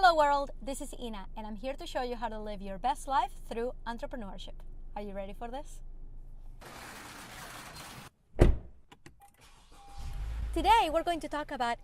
Hello world, this is Ina and I'm here to show you how to live your best life through entrepreneurship. Are you ready for this? Today we're going to talk about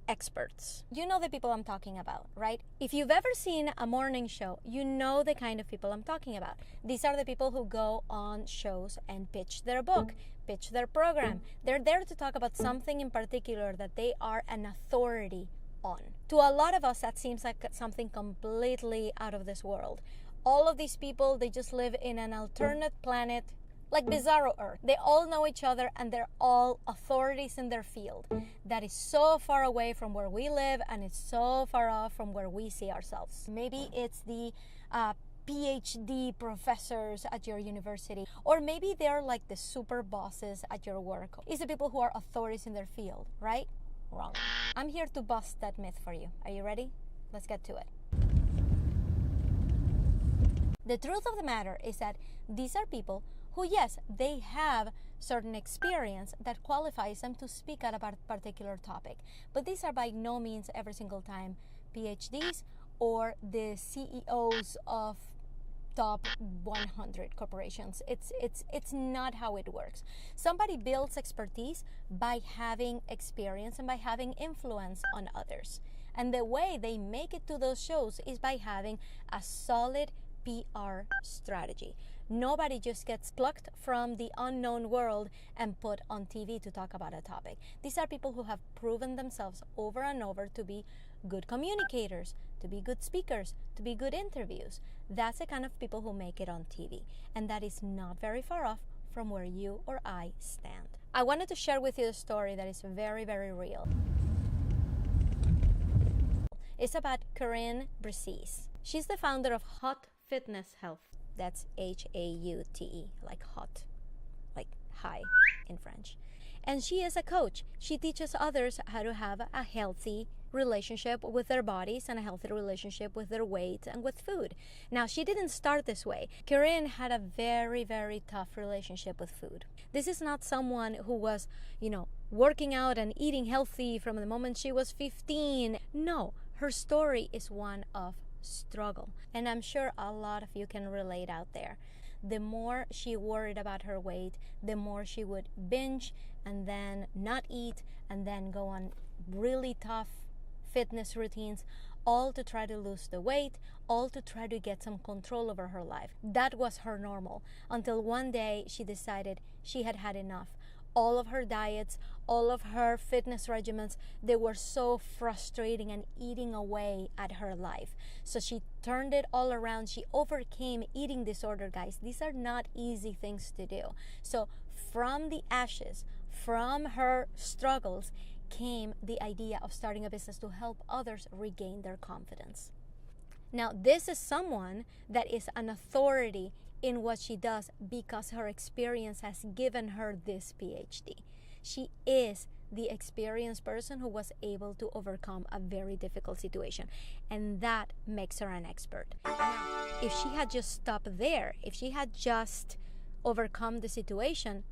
experts. You know the people I'm talking about, right? If you've ever seen a morning show, you know the kind of people I'm talking about. These are the people who go on shows and pitch their book, pitch their program. They're there to talk about something in particular that they are an authority on. To a lot of us, that seems like something completely out of this world. All of these people, they just live in an alternate planet, like Bizarro Earth. They all know each other and they're all authorities in their field. That is so far away from where we live and it's so far off from where we see ourselves. Maybe it's the PhD professors at your university, or maybe they're like the super bosses at your work. It's the people who are authorities in their field, right? Wrong. I'm here to bust that myth for you. Are you ready? Let's get to it. The truth of the matter is that these are people who, yes, they have certain experience that qualifies them to speak at a particular topic. But these are by no means every single time PhDs or the CEOs of top 100 corporations. It's not how it works. Somebody builds expertise by having experience and by having influence on others. And the way they make it to those shows is by having a solid PR strategy. Nobody just gets plucked from the unknown world and put on TV to talk about a topic. These are people who have proven themselves over and over to be good communicators, to be good speakers, to be good interviews. That's the kind of people who make it on TV. And that is not very far off from where you or I stand. I wanted to share with you a story that is very, very real. It's about Kerin Briscese. She's the founder of Hot Fitness Health. That's Haute, like hot, like high in French. And she is a coach. She teaches others how to have a healthy relationship with their bodies and a healthy relationship with their weight and with food. Now, she didn't start this way. Kerin had a very, very tough relationship with food. This is not someone who was, working out and eating healthy from the moment she was 15. No, her story is one of struggle. And I'm sure a lot of you can relate out there. The more she worried about her weight, the more she would binge and then not eat and then go on really tough fitness routines, all to try to lose the weight, all to try to get some control over her life. That was her normal until one day she decided she had had enough. All of her diets, all of her fitness regimens, they were so frustrating and eating away at her life. So she turned it all around. She overcame eating disorder, guys. These are not easy things to do. So from the ashes, from her struggles, came the idea of starting a business to help others regain their confidence. Now, this is someone that is an authority in what she does because her experience has given her this PhD. She is the experienced person who was able to overcome a very difficult situation, and that makes her an expert. If she had just stopped there, if she had just overcome the situation,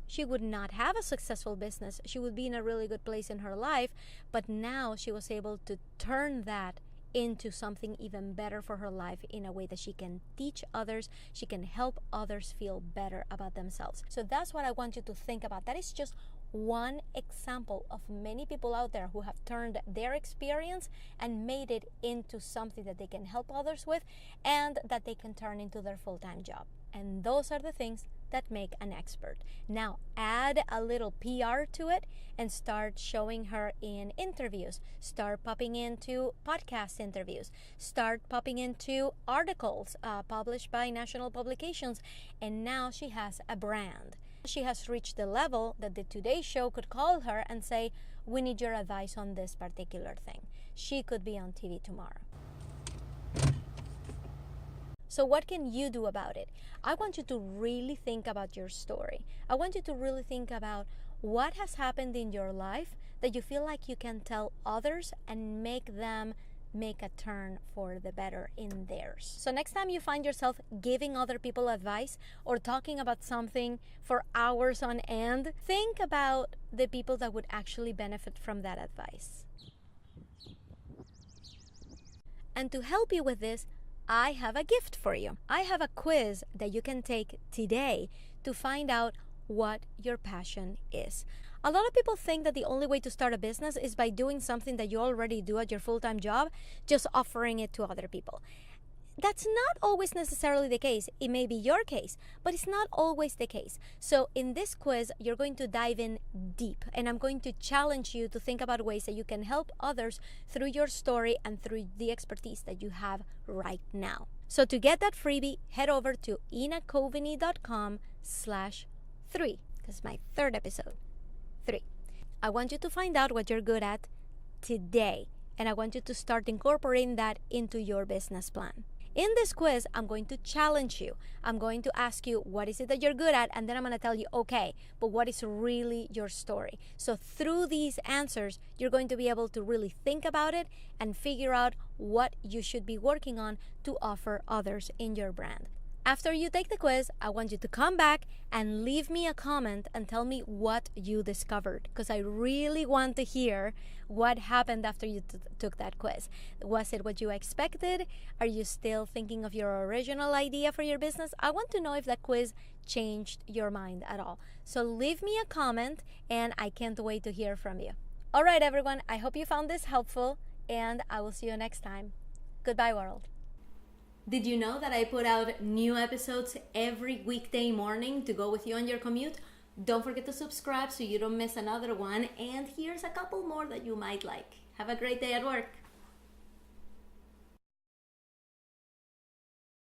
she would not have a successful business. She would be in a really good place in her life, but now she was able to turn that into something even better for her life in a way that she can teach others, she can help others feel better about themselves. So that's what I want you to think about. That is just one example of many people out there who have turned their experience and made it into something that they can help others with and that they can turn into their full-time job. And those are the things that make an expert. Now, add a little PR to it and start showing her in interviews. Start popping into podcast interviews. Start popping into articles published by national publications. And now she has a brand. She has reached the level that the Today Show could call her and say, we need your advice on this particular thing. She could be on TV tomorrow. So what can you do about it? I want you to really think about your story. I want you to really think about what has happened in your life that you feel like you can tell others and make them make a turn for the better in theirs. So next time you find yourself giving other people advice or talking about something for hours on end, think about the people that would actually benefit from that advice. And to help you with this, I have a gift for you. I have a quiz that you can take today to find out what your passion is. A lot of people think that the only way to start a business is by doing something that you already do at your full-time job, just offering it to other people. That's not always necessarily the case. It may be your case, but it's not always the case. So in this quiz, you're going to dive in deep, and I'm going to challenge you to think about ways that you can help others through your story and through the expertise that you have right now. So to get that freebie, head over to inacoveney.com/3. This is my third episode. 3. I want you to find out what you're good at today, and I want you to start incorporating that into your business plan. In this quiz, I'm going to challenge you. I'm going to ask you, what is it that you're good at? And then I'm going to tell you, okay, but what is really your story? So through these answers, you're going to be able to really think about it and figure out what you should be working on to offer others in your brand. After you take the quiz, I want you to come back and leave me a comment and tell me what you discovered, because I really want to hear what happened after you took that quiz. Was it what you expected? Are you still thinking of your original idea for your business? I want to know if that quiz changed your mind at all. So leave me a comment, and I can't wait to hear from you. All right, everyone, I hope you found this helpful, and I will see you next time. Goodbye, world. Did you know that I put out new episodes every weekday morning to go with you on your commute? Don't forget to subscribe so you don't miss another one. And here's a couple more that you might like. Have a great day at work.